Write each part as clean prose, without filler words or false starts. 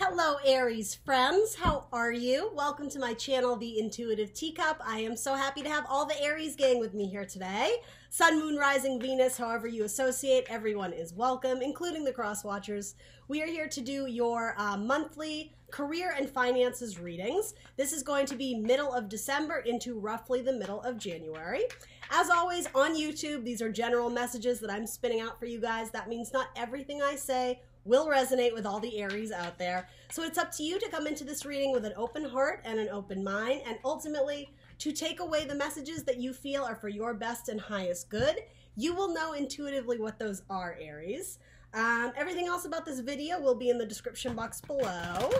Hello Aries friends, how are you? Welcome to my channel, The Intuitive Teacup. I am so happy to have all the Aries gang with me here today. Sun, Moon, Rising, Venus, however you associate, everyone is welcome, including the cross watchers. We are here to do your monthly career and finances readings. This is going to be middle of December into roughly the middle of January. As always, on YouTube, these are general messages that I'm spinning out for you guys. That means not everything I say will resonate with all the Aries out there. So it's up to you to come into this reading with an open heart and an open mind, and ultimately to take away the messages that you feel are for your best and highest good. You will know intuitively what those are, Aries. Everything else about this video will be in the description box below.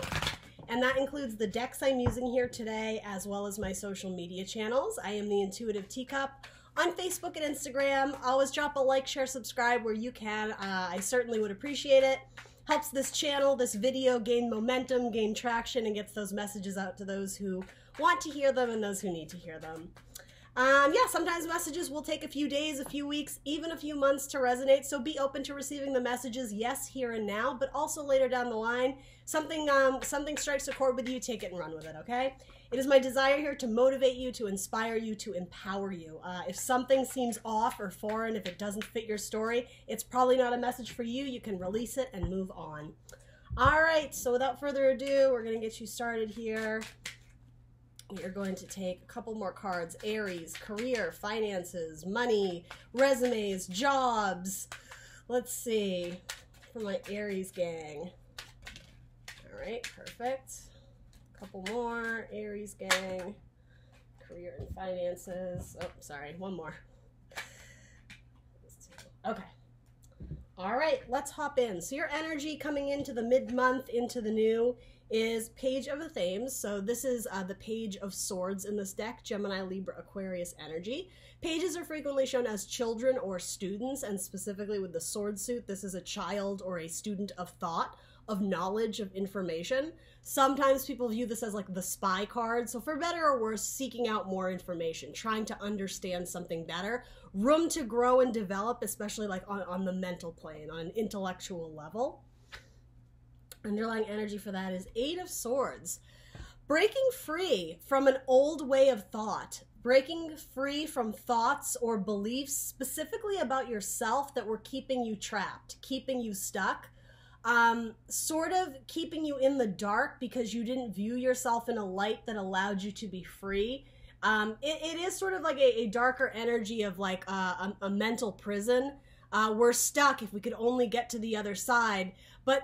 And that includes the decks I'm using here today, as well as my social media channels. I am the Intuitive Teacup on Facebook and Instagram. Always drop a like, share, subscribe where you can. I certainly would appreciate it. Helps this channel, this video gain momentum, gain traction, and gets those messages out to those who want to hear them and those who need to hear them. Yeah, sometimes messages will take a few days, a few weeks, even a few months to resonate, so be open to receiving the messages, yes, here and now, but also later down the line. Something strikes a chord with you, take it and run with it, okay? It is my desire here to motivate you, to inspire you, to empower you. If something seems off or foreign, if it doesn't fit your story, it's probably not a message for you. You can release it and move on. All right, so without further ado, we're going to get you started here. We are going to take a couple more cards. Aries, career, finances, money, resumes, jobs. Let's see, for my Aries gang. All right, perfect. A couple more, Aries gang, career and finances. Oh, sorry, one more. Okay. All right, let's hop in. So your energy coming into the mid-month, into the new, is Page of the Thames. So this is the Page of Swords in this deck, Gemini, Libra, Aquarius energy. Pages are frequently shown as children or students, and specifically with the sword suit, this is a child or a student of thought, of knowledge, of information. Sometimes people view this as like the spy card. So for better or worse, seeking out more information, trying to understand something better, room to grow and develop, especially like on the mental plane, on an intellectual level. Underlying energy for that is Eight of Swords. Breaking free from an old way of thought, breaking free from thoughts or beliefs specifically about yourself that were keeping you trapped, keeping you stuck, sort of keeping you in the dark because you didn't view yourself in a light that allowed you to be free. It is sort of like a darker energy of like a mental prison. We're stuck if we could only get to the other side. But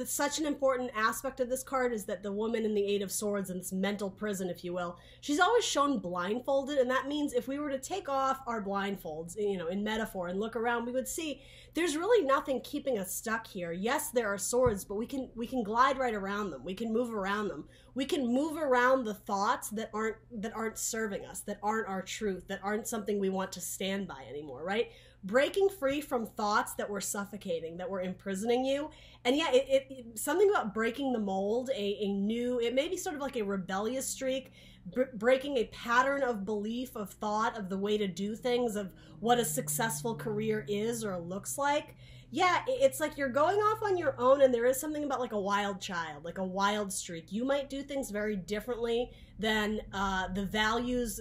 such an important aspect of this card is that the woman in the Eight of Swords, in this mental prison, if you will, she's always shown blindfolded, and that means if we were to take off our blindfolds, you know, in metaphor, and look around, we would see there's really nothing keeping us stuck here. Yes, there are swords, but we can glide right around them. We can move around them. We can move around the thoughts that aren't serving us, that aren't our truth, that aren't something we want to stand by anymore, right? Breaking free from thoughts that were suffocating, that were imprisoning you. And yeah, something about breaking the mold, it may be sort of like a rebellious streak, breaking a pattern of belief, of thought, of the way to do things, of what a successful career is or looks like. Yeah, it's like you're going off on your own, and there is something about like a wild child, like a wild streak. You might do things very differently than the values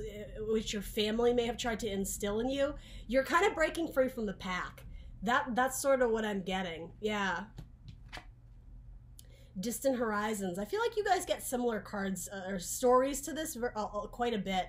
which your family may have tried to instill in you. You're kind of breaking free from the pack. That's sort of what I'm getting. Yeah. Distant Horizons. I feel like you guys get similar cards or stories to this quite a bit.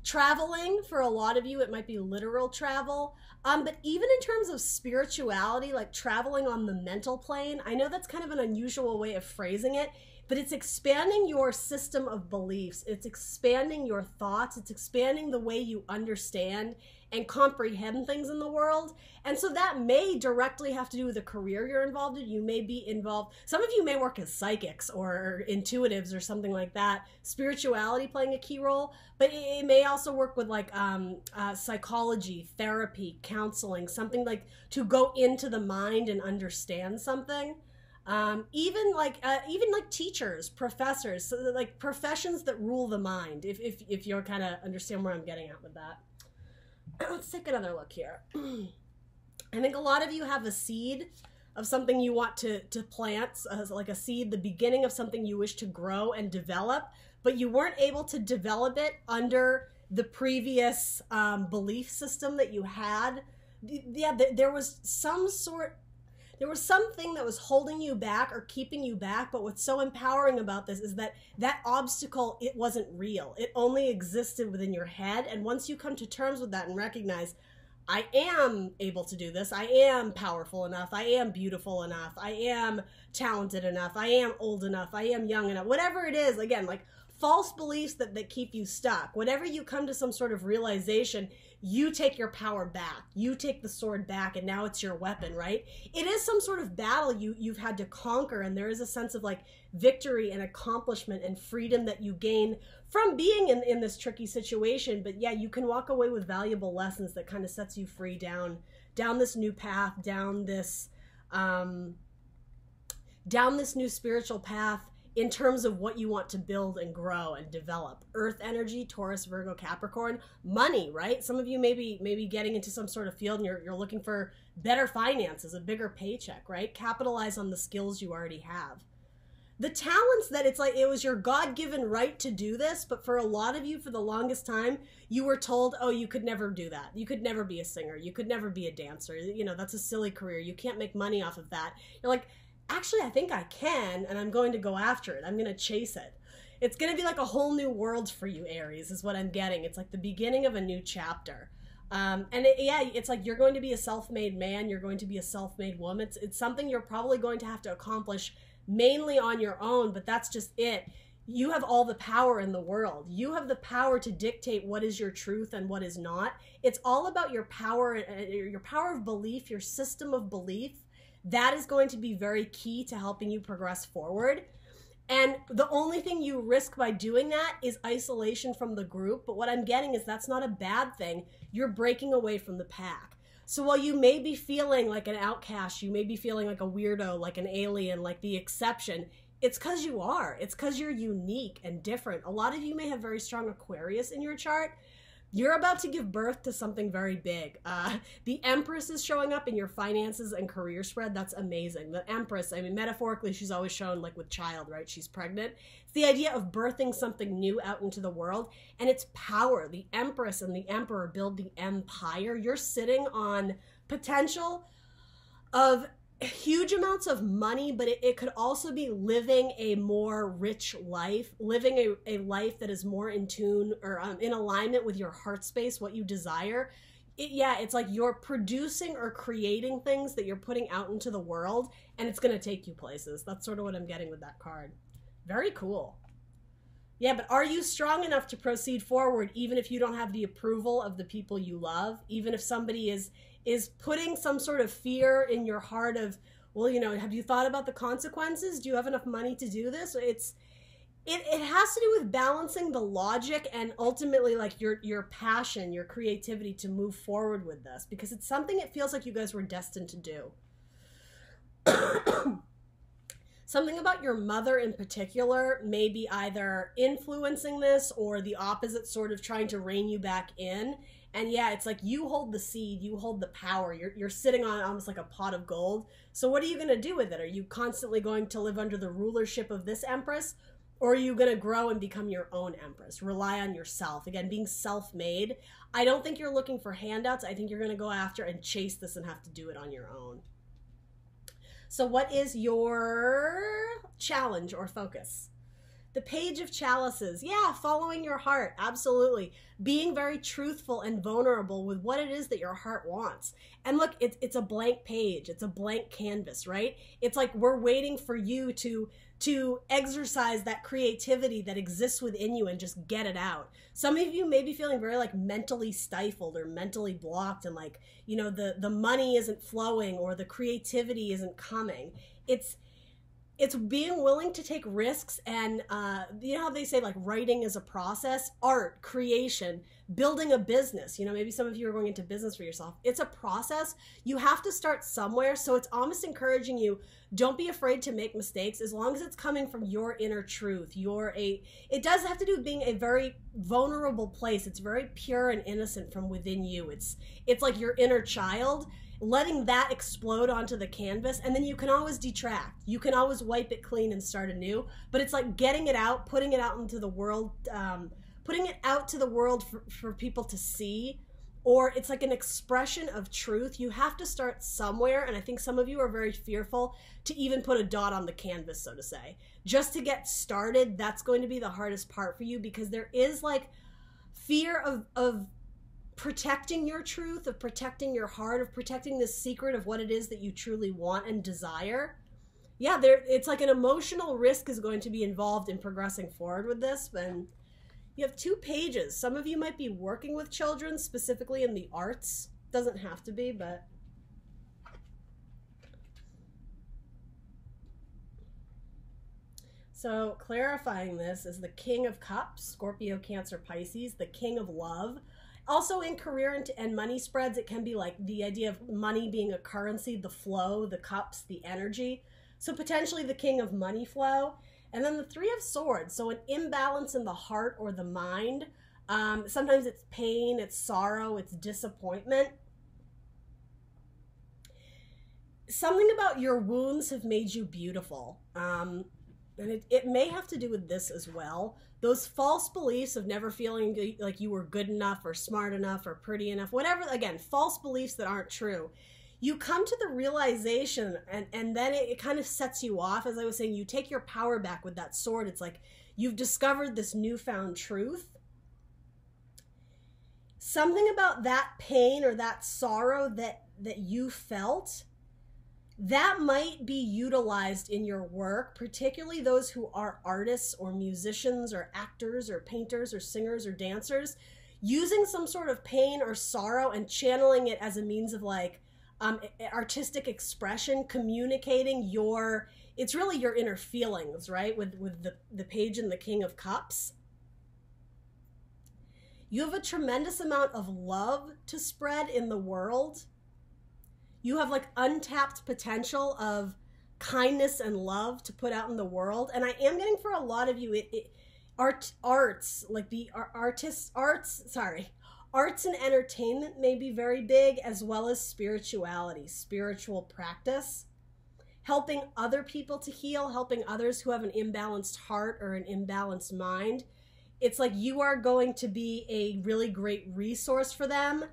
Traveling, for a lot of you, it might be literal travel. But even in terms of spirituality, like traveling on the mental plane, I know that's kind of an unusual way of phrasing it, but it's expanding your system of beliefs. It's expanding your thoughts. It's expanding the way you understand and comprehend things in the world. And so that may directly have to do with the career you're involved in. You may be involved, some of you may work as psychics or intuitives or something like that. Spirituality playing a key role, but it may also work with like psychology, therapy, counseling, something like to go into the mind and understand something. Even like teachers, professors, so like professions that rule the mind, if you're kind of understand where I'm getting at with that. Let's take another look here. I think a lot of you have a seed something you want to plant, like a seed, the beginning of something you wish to grow and develop, but you weren't able to develop it under the previous belief system that you had. Yeah, there was something that was holding you back or keeping you back, but what's so empowering about this is that obstacle, it wasn't real. It only existed within your head, and once you come to terms with that and recognize, I am able to do this, I am powerful enough, I am beautiful enough, I am talented enough, I am old enough, I am young enough, whatever it is, again, like false beliefs that keep you stuck. Whenever you come to some sort of realization, you take your power back. You take the sword back, and now it's your weapon, right? It is some sort of battle you've had to conquer, and there is a sense of like victory and accomplishment and freedom that you gain from being in this tricky situation. But yeah, you can walk away with valuable lessons that kind of sets you free down this new path, down this new spiritual path, in terms of what you want to build and grow and develop. Earth energy, Taurus, Virgo, Capricorn, money, right? Some of you may be getting into some sort of field and you're looking for better finances, a bigger paycheck, right? Capitalize on the skills you already have. The talents that it's like, it was your God-given right to do this, but for a lot of you, for the longest time, you were told, oh, you could never do that. You could never be a singer. You could never be a dancer. You know, that's a silly career. You can't make money off of that. You're like, actually, I think I can, and I'm going to go after it. I'm going to chase it. It's going to be like a whole new world for you, Aries, is what I'm getting. It's like the beginning of a new chapter. It's like you're going to be a self-made man. You're going to be a self-made woman. It's something you're probably going to have to accomplish mainly on your own, but that's just it. You have all the power in the world. You have the power to dictate what is your truth and what is not. It's all about your power of belief, your system of belief. That is going to be very key to helping you progress forward. And the only thing you risk by doing that is isolation from the group. But what I'm getting is that's not a bad thing. You're breaking away from the pack. So while you may be feeling like an outcast, you may be feeling like a weirdo, like an alien, like the exception, it's because you are. It's because you're unique and different. A lot of you may have very strong Aquarius in your chart. You're about to give birth to something very big. The Empress is showing up in your finances and career spread. That's amazing. The Empress, I mean, metaphorically, she's always shown like with child, right? She's pregnant. It's the idea of birthing something new out into the world, and it's power. The Empress and the Emperor build the empire. You're sitting on potential of huge amounts of money, but it could also be living a more rich life, living a life that is more in tune or in alignment with your heart space, what you desire. It's like you're producing or creating things that you're putting out into the world, and it's going to take you places. That's sort of what I'm getting with that card. Very cool. Yeah, but are you strong enough to proceed forward even if you don't have the approval of the people you love? Even if somebody is putting some sort of fear in your heart of, well, you know, have you thought about the consequences? Do you have enough money to do this? It has to do with balancing the logic and ultimately like your passion, your creativity to move forward with this, because it's something it feels like you guys were destined to do. Something about your mother in particular may be either influencing this or the opposite, sort of trying to rein you back in. And yeah, it's like you hold the seed, you hold the power. You're sitting on almost like a pot of gold. So what are you going to do with it? Are you constantly going to live under the rulership of this Empress? Or are you going to grow and become your own Empress? Rely on yourself. Again, being self-made. I don't think you're looking for handouts. I think you're going to go after and chase this and have to do it on your own. So what is your challenge or focus? The Page of Chalices. Yeah, following your heart. Absolutely. Being very truthful and vulnerable with what it is that your heart wants. And look, it's a blank page. It's a blank canvas, right? It's like we're waiting for you to exercise that creativity that exists within you and just get it out. Some of you may be feeling very like mentally stifled or mentally blocked, and like, you know, the money isn't flowing or the creativity isn't coming. It's being willing to take risks, and you know how they say like writing is a process, art, creation, building a business. You know, maybe some of you are going into business for yourself. It's a process. You have to start somewhere. So it's almost encouraging you, don't be afraid to make mistakes as long as it's coming from your inner truth. It does have to do with being a very vulnerable place. It's very pure and innocent from within you. It's like your inner child, letting that explode onto the canvas, and then you can always detract. You can always wipe it clean and start anew. But it's like getting it out, putting it out into the world, putting it out to the world for people to see, or it's like an expression of truth. You have to start somewhere, and I think some of you are very fearful to even put a dot on the canvas, so to say. Just to get started, that's going to be the hardest part for you, because there is like fear of protecting your truth, of protecting your heart, of protecting the secret of what it is that you truly want and desire. Yeah, it's like an emotional risk is going to be involved in progressing forward with this. And you have 2 pages. Some of you might be working with children, specifically in the arts. Doesn't have to be, but so clarifying this is the King of Cups, Scorpio, Cancer, Pisces, the King of Love. Also in career and money spreads, it can be like the idea of money being a currency, the flow, the cups, the energy. So potentially the King of Money flow. And then the 3 of Swords, so an imbalance in the heart or the mind. Sometimes it's pain, it's sorrow, it's disappointment. Something about your wounds have made you beautiful. And it may have to do with this as well. Those false beliefs of never feeling like you were good enough or smart enough or pretty enough, whatever, again, false beliefs that aren't true. You come to the realization, and then it kind of sets you off. As I was saying, you take your power back with that sword. It's like you've discovered this newfound truth. Something about that pain or that sorrow that you felt, that might be utilized in your work, particularly those who are artists or musicians or actors or painters or singers or dancers, using some sort of pain or sorrow and channeling it as a means of like artistic expression, communicating it's really your inner feelings, right? With the page and the King of Cups. You have a tremendous amount of love to spread in the world. You have like untapped potential of kindness and love to put out in the world. And I am getting for a lot of you, arts, like the arts and entertainment may be very big, as well as spirituality, spiritual practice, helping other people to heal, helping others who have an imbalanced heart or an imbalanced mind. It's like you are going to be a really great resource for them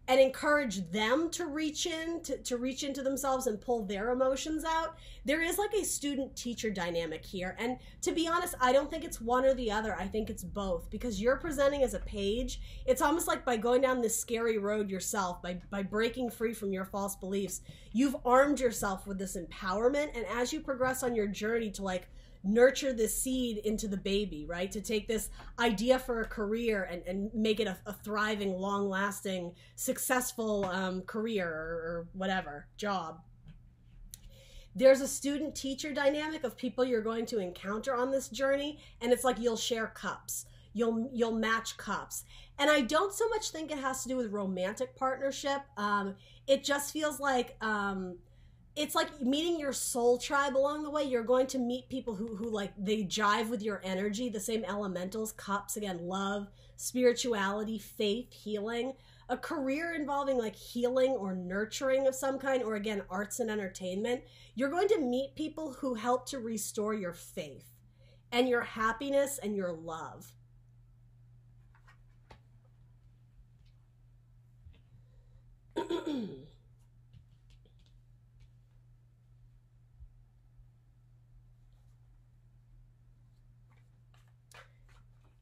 and encourage them to reach into themselves and pull their emotions out. There is like a student-teacher dynamic here. And to be honest, I don't think it's one or the other. I think it's both, because you're presenting as a page. It's almost like by going down this scary road yourself, by breaking free from your false beliefs, you've armed yourself with this empowerment. And as you progress on your journey to like nurture this seed into the baby, right? To take this idea for a career and make it a thriving, long-lasting, successful career or whatever, job. There's a student-teacher dynamic of people you're going to encounter on this journey, and it's like you'll share cups. You'll match cups. And I don't so much think it has to do with romantic partnership. It just feels like it's like meeting your soul tribe along the way. You're going to meet people who like, they jive with your energy, the same elementals, cups, again, love, spirituality, faith, healing, a career involving like healing or nurturing of some kind, or again, arts and entertainment. You're going to meet people who help to restore your faith and your happiness and your love.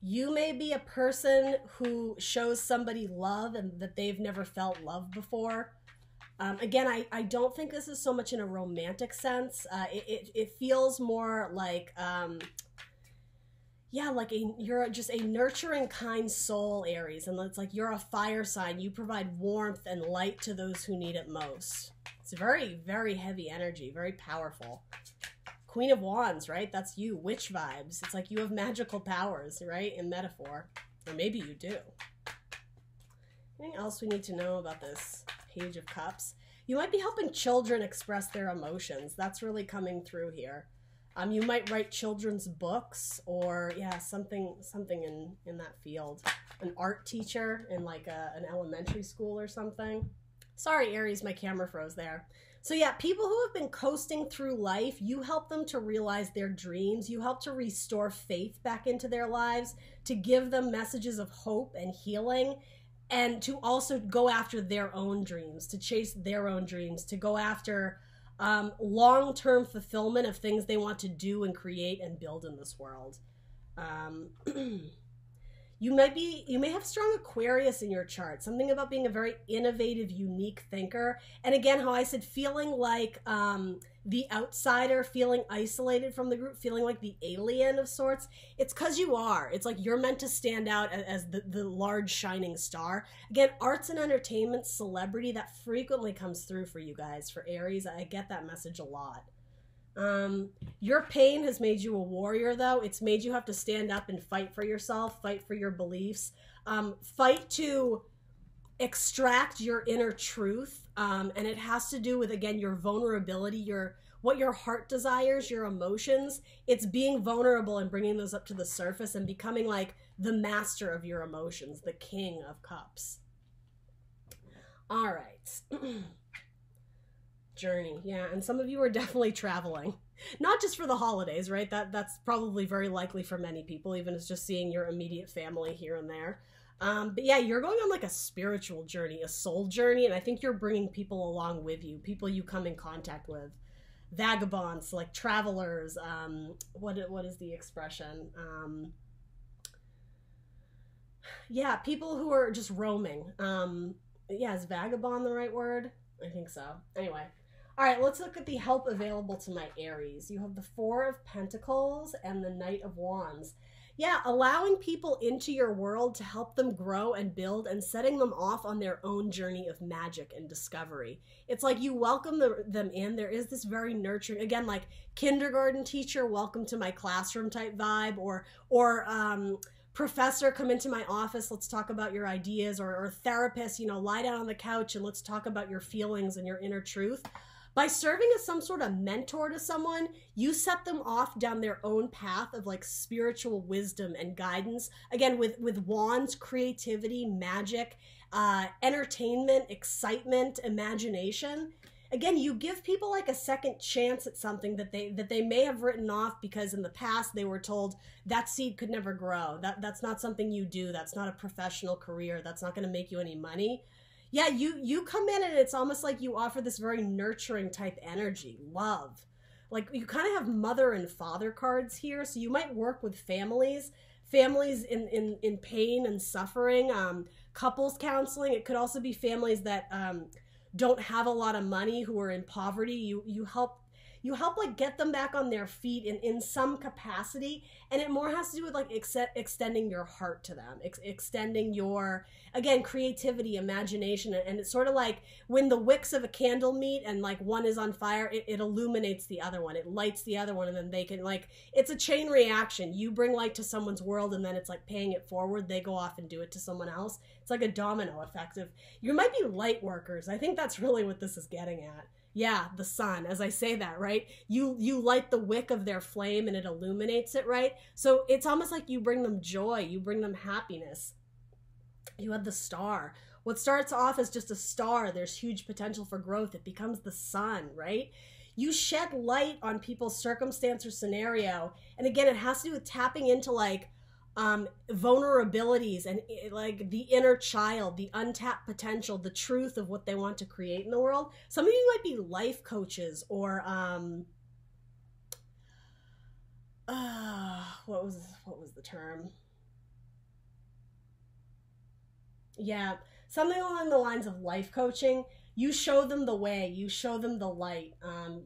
You may be a person who shows somebody love and that they've never felt love before. Again, I don't think this is so much in a romantic sense. It feels more like, yeah, like you're just a nurturing, kind soul, Aries. And it's like you're a fire sign. You provide warmth and light to those who need it most. It's very, very heavy energy, very powerful. Queen of Wands, right? That's you. Witch vibes. It's like you have magical powers, right? In metaphor. Or maybe you do. Anything else we need to know about this Page of Cups? You might be helping children express their emotions. That's really coming through here. You might write children's books, or yeah, something in that field. An art teacher in like an elementary school or something. Sorry, Aries, my camera froze there. So yeah, people who have been coasting through life, you help them to realize their dreams. You help to restore faith back into their lives, to give them messages of hope and healing, and to also go after their own dreams, to chase their own dreams, to go after long-term fulfillment of things they want to do and create and build in this world. You may have strong Aquarius in your chart, something about being a very innovative, unique thinker. And again, how I said feeling like the outsider, feeling isolated from the group, feeling like the alien of sorts. It's because you are. It's like you're meant to stand out as the large shining star. Again, arts and entertainment, celebrity, that frequently comes through for you guys. For Aries, I get that message a lot. Your pain has made you a warrior, though. It's made you have to stand up and fight for yourself, fight for your beliefs, fight to extract your inner truth. And it has to do with, again, your vulnerability, what your heart desires, your emotions. It's being vulnerable and bringing those up to the surface and becoming like the master of your emotions, the King of Cups. All right. Journey, yeah, and some of you are definitely traveling, not just for the holidays, right? That's probably very likely for many people, even as just seeing your immediate family here and there. But yeah, you're going on like a spiritual journey, a soul journey, and I think you're bringing people along with you, people you come in contact with, vagabonds, like travelers. What is the expression? Yeah, people who are just roaming. Yeah, is vagabond the right word? I think so. Anyway. All right, let's look at the help available to my Aries. You have the Four of Pentacles and the Knight of Wands. Yeah, allowing people into your world to help them grow and build and setting them off on their own journey of magic and discovery. It's like you welcome them in. There is this very nurturing, again, like kindergarten teacher, welcome to my classroom type vibe, or professor, come into my office, let's talk about your ideas, or therapist, lie down on the couch and let's talk about your feelings and your inner truth. By serving as some sort of mentor to someone, you set them off down their own path of like spiritual wisdom and guidance. Again, with wands, creativity, magic, entertainment, excitement, imagination. Again, you give people like a second chance at something that they may have written off because in the past they were told that seed could never grow. That's not something you do. That's not a professional career. That's not going to make you any money. Yeah, you come in and it's almost like you offer this very nurturing type energy, love. Like you kind of have mother and father cards here, so you might work with families in pain and suffering, couples counseling. It could also be families that don't have a lot of money, who are in poverty. You help like get them back on their feet in some capacity, and it more has to do with like extending your heart to them, extending your, again, creativity, imagination, and it's sort of like when the wicks of a candle meet and like one is on fire, it illuminates the other one, it lights the other one, and then they can like, it's a chain reaction. You bring light to someone's world and then it's like paying it forward. They go off and do it to someone else. It's like a domino effect of, you might be light workers. I think that's really what this is getting at. Yeah, the sun, as I say that, right? You light the wick of their flame and it illuminates it, right? So it's almost like you bring them joy, you bring them happiness. You have the star. What starts off as just a star, there's huge potential for growth. It becomes the sun, right? You shed light on people's circumstance or scenario. And again, it has to do with tapping into like vulnerabilities and like the inner child, the untapped potential, the truth of what they want to create in the world. Some of you might be life coaches, or what was the term? Yeah, something along the lines of life coaching. You show them the way, you show them the light,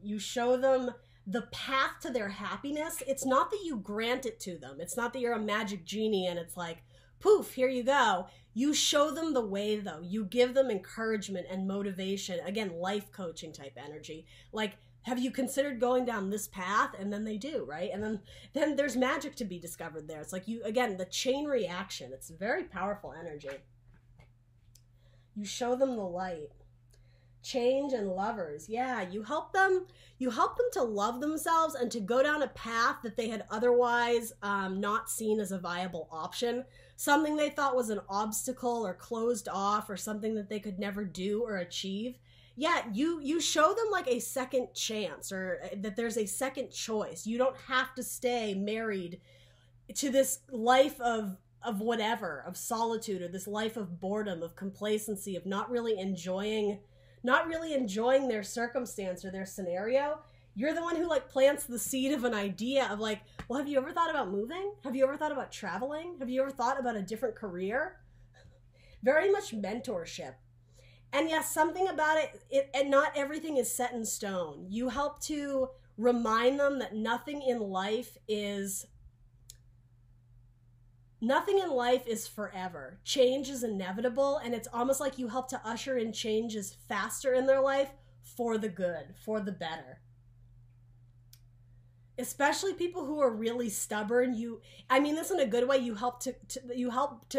you show them the path to their happiness. It's not that you grant it to them. It's not that you're a magic genie and it's like, poof, here you go. You show them the way, though. You give them encouragement and motivation. Again, life coaching type energy. Like, have you considered going down this path? And then they do, right? And then there's magic to be discovered there. It's like you, again, the chain reaction. It's very powerful energy. You show them the light. Change and lovers. Yeah, you help them to love themselves and to go down a path that they had otherwise not seen as a viable option. Something they thought was an obstacle or closed off or something that they could never do or achieve. Yeah, you show them like a second chance, or that there's a second choice. You don't have to stay married to this life of whatever, of solitude, or this life of boredom, of complacency, of not really enjoying their circumstance or their scenario. You're the one who like plants the seed of an idea of like, well, have you ever thought about moving? Have you ever thought about traveling? Have you ever thought about a different career? Very much mentorship. And yes, something about it, and not everything is set in stone. You help to remind them that nothing in life is forever. Change is inevitable, and it's almost like you help to usher in changes faster in their life for the good, for the better. Especially people who are really stubborn. I mean this in a good way. You help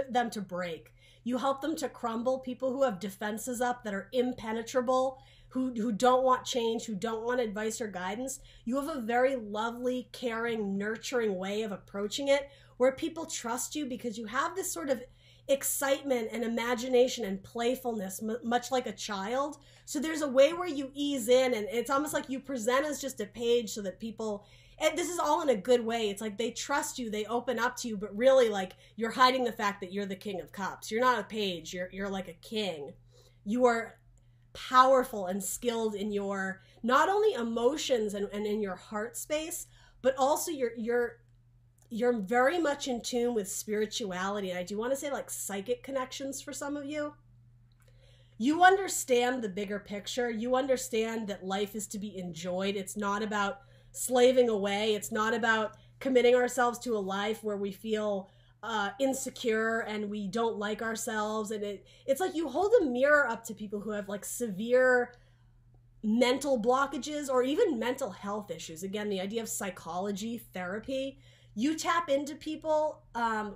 them to break. You help them to crumble. People who have defenses up that are impenetrable, who don't want change, who don't want advice or guidance. You have a very lovely, caring, nurturing way of approaching it, where people trust you because you have this sort of excitement and imagination and playfulness, much like a child. So there's a way where you ease in, and it's almost like you present as just a page so that people, and this is all in a good way. It's like they trust you, they open up to you, but really like you're hiding the fact that you're the King of Cups. You're not a page, you're like a king. You are powerful and skilled in your, not only emotions and in your heart space, but also you're very much in tune with spirituality. And I do want to say like psychic connections for some of you. You understand the bigger picture. You understand that life is to be enjoyed. It's not about slaving away. It's not about committing ourselves to a life where we feel insecure and we don't like ourselves. And it's like you hold a mirror up to people who have like severe mental blockages or even mental health issues. Again, the idea of psychology, therapy. You tap into people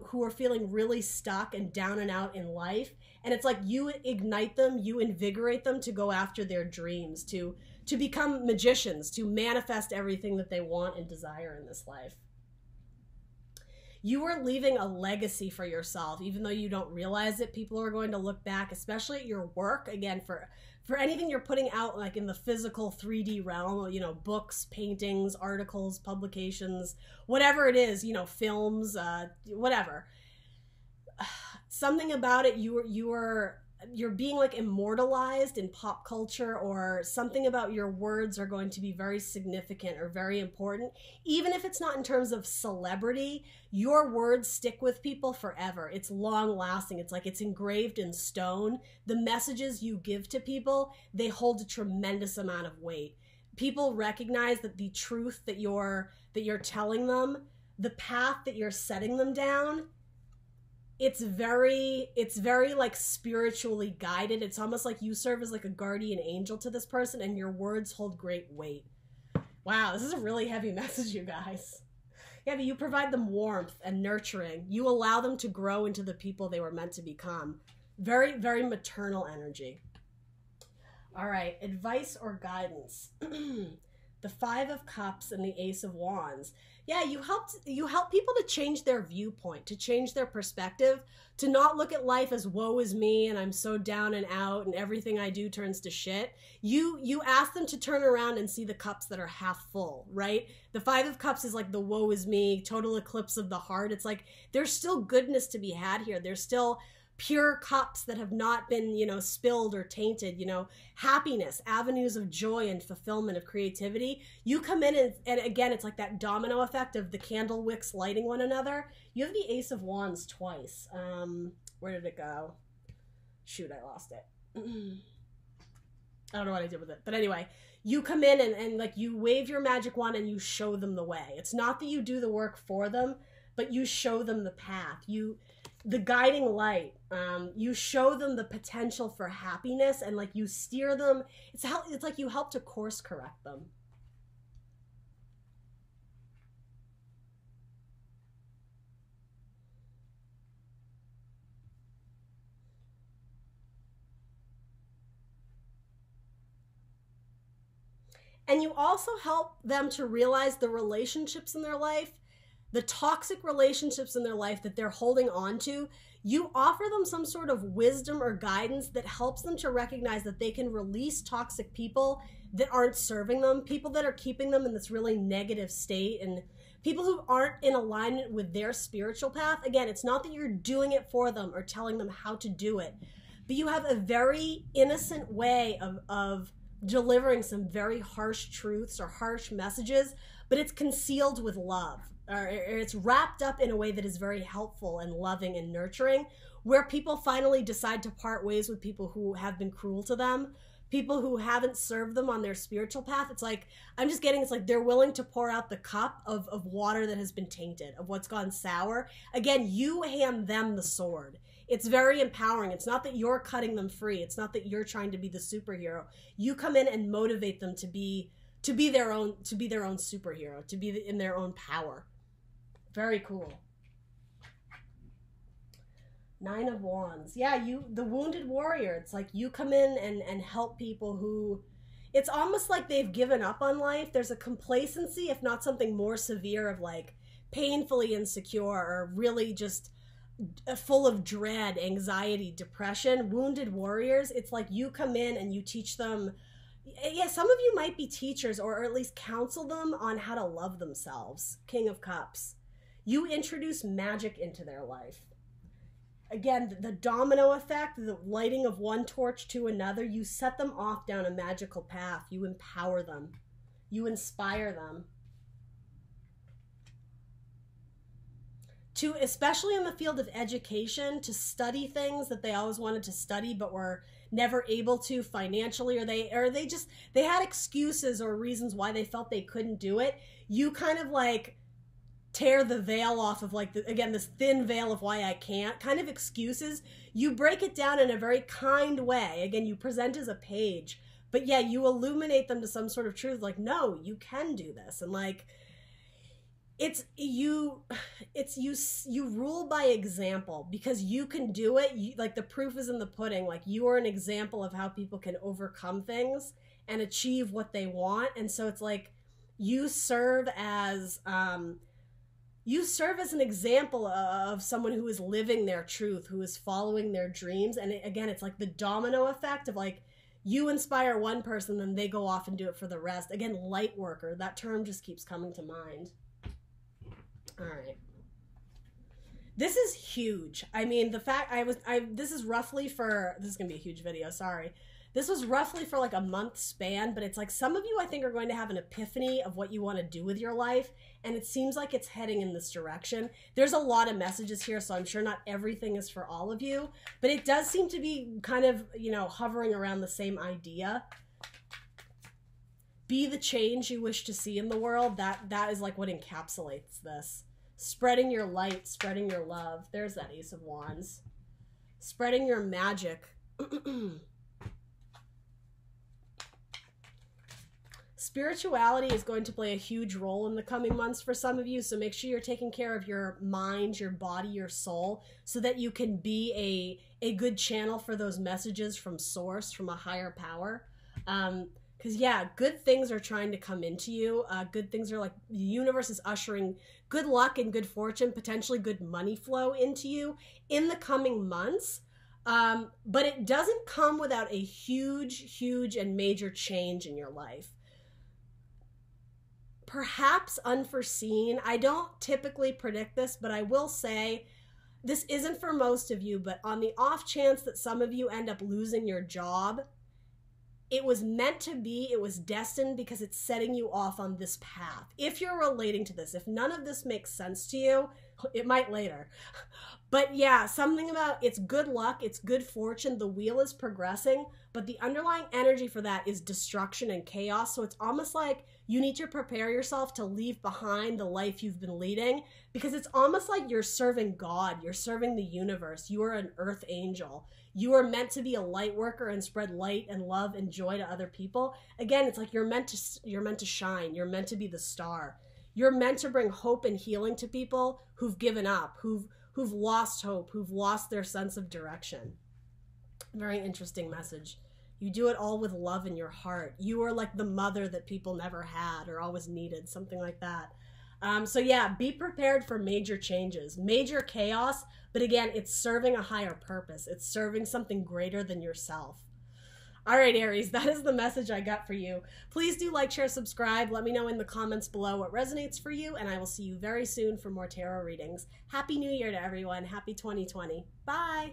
who are feeling really stuck and down and out in life. And it's like you ignite them, you invigorate them to go after their dreams, to become magicians, to manifest everything that they want and desire in this life. You are leaving a legacy for yourself, even though you don't realize it. People are going to look back, especially at your work, again, for anything you're putting out, like in the physical 3D realm, you know, books, paintings, articles, publications, whatever it is, you know, films, whatever. Something about it, you're being like immortalized in pop culture, or something about your words are going to be very significant or very important. Even if it's not in terms of celebrity, your words stick with people forever. It's long lasting. It's like it's engraved in stone. The messages you give to people, they hold a tremendous amount of weight. People recognize that the truth that you're telling them, the path that you're setting them down, it's very like spiritually guided. It's almost like you serve as like a guardian angel to this person, and your words hold great weight. Wow, this is a really heavy message, you guys. Yeah, but you provide them warmth and nurturing. You allow them to grow into the people they were meant to become. Very, very maternal energy. All right, advice or guidance. The Five of Cups and the Ace of Wands. Yeah, you help people to change their viewpoint, to change their perspective, to not look at life as woe is me and I'm so down and out and everything I do turns to shit. You ask them to turn around and see the cups that are half full, right? The Five of Cups is like the woe is me, total eclipse of the heart. It's like there's still goodness to be had here. There's still pure cups that have not been, you know, spilled or tainted, you know, happiness, avenues of joy and fulfillment, of creativity. You come in and again, it's like that domino effect of the candle wicks lighting one another. You have the Ace of Wands twice. Where did it go? Shoot, I lost it. I don't know what I did with it. But anyway, you come in and like you wave your magic wand and you show them the way. It's not that you do the work for them, but you show them the path. The guiding light. You show them the potential for happiness, and like you steer them. It's like you help to course correct them. And you also help them to realize the relationships in their life, the toxic relationships in their life that they're holding on to. You offer them some sort of wisdom or guidance that helps them to recognize that they can release toxic people that aren't serving them, people that are keeping them in this really negative state, and people who aren't in alignment with their spiritual path. Again, it's not that you're doing it for them or telling them how to do it, but you have a very innocent way of delivering some very harsh truths or harsh messages, but it's concealed with love, or it's wrapped up in a way that is very helpful and loving and nurturing, where people finally decide to part ways with people who have been cruel to them, people who haven't served them on their spiritual path. It's like, it's like they're willing to pour out the cup of water that has been tainted, of what's gone sour. Again, you hand them the sword. It's very empowering. It's not that you're cutting them free. It's not that you're trying to be the superhero. You come in and motivate them to be their own superhero, to be in their own power. Very cool. 9 of Wands. Yeah, the wounded warrior. It's like you come in and help people who, it's almost like they've given up on life. There's a complacency, if not something more severe, of like painfully insecure or really just full of dread, anxiety, depression. Wounded warriors. It's like you come in and you teach them. Yeah, some of you might be teachers, or at least counsel them on how to love themselves. King of Cups. You introduce magic into their life. Again, the domino effect, the lighting of one torch to another, you set them off down a magical path. You empower them. You inspire them. To, especially in the field of education, to study things that they always wanted to study but were never able to financially, or they had excuses or reasons why they felt they couldn't do it. You kind of like tear the veil off of like, again, this thin veil of why I can't, kind of excuses. You break it down in a very kind way. Again, you present as a page, but yeah, you illuminate them to some sort of truth, like, no, you can do this. And like, you rule by example, because you can do it. Like, the proof is in the pudding. Like, you are an example of how people can overcome things and achieve what they want. And so it's like, you serve as an example of someone who is living their truth, who is following their dreams. And again, it's like the domino effect of like, you inspire one person, then they go off and do it for the rest. Again, light worker, that term just keeps coming to mind. All right. This is huge. I mean, the fact this is roughly for, this is going to be a huge video, sorry. This was roughly for like a month span, but it's like some of you, I think, are going to have an epiphany of what you want to do with your life, and it seems like it's heading in this direction. There's a lot of messages here, so I'm sure not everything is for all of you, but it does seem to be kind of, you know, hovering around the same idea. Be the change you wish to see in the world. That is like what encapsulates this. Spreading your light, spreading your love. There's that Ace of Wands. Spreading your magic. Spirituality is going to play a huge role in the coming months for some of you, so make sure you're taking care of your mind, your body, your soul, so that you can be a good channel for those messages from source, from a higher power. Because yeah, good things are trying to come into you. Good things are like, the universe is ushering good luck and good fortune, potentially good money flow into you in the coming months. But it doesn't come without a huge and major change in your life. Perhaps unforeseen. I don't typically predict this, but I will say this isn't for most of you, but on the off chance that some of you end up losing your job, it was meant to be, it was destined, because it's setting you off on this path. If you're relating to this, if none of this makes sense to you, it might later. But yeah, something about, it's good luck, it's good fortune, the wheel is progressing, but the underlying energy for that is destruction and chaos. So it's almost like you need to prepare yourself to leave behind the life you've been leading, because it's almost like you're serving God, you're serving the universe, you are an earth angel. You are meant to be a light worker and spread light and love and joy to other people. Again, it's like you're meant to shine, you're meant to be the star. You're meant to bring hope and healing to people who've given up, who've lost hope, who've lost their sense of direction. Very interesting message. You do it all with love in your heart. You are like the mother that people never had or always needed, something like that. So yeah, be prepared for major changes, major chaos, but again, it's serving a higher purpose. It's serving something greater than yourself. All right, Aries, that is the message I got for you. Please do like, share, subscribe. Let me know in the comments below what resonates for you, and I will see you very soon for more tarot readings. Happy New Year to everyone. Happy 2020. Bye.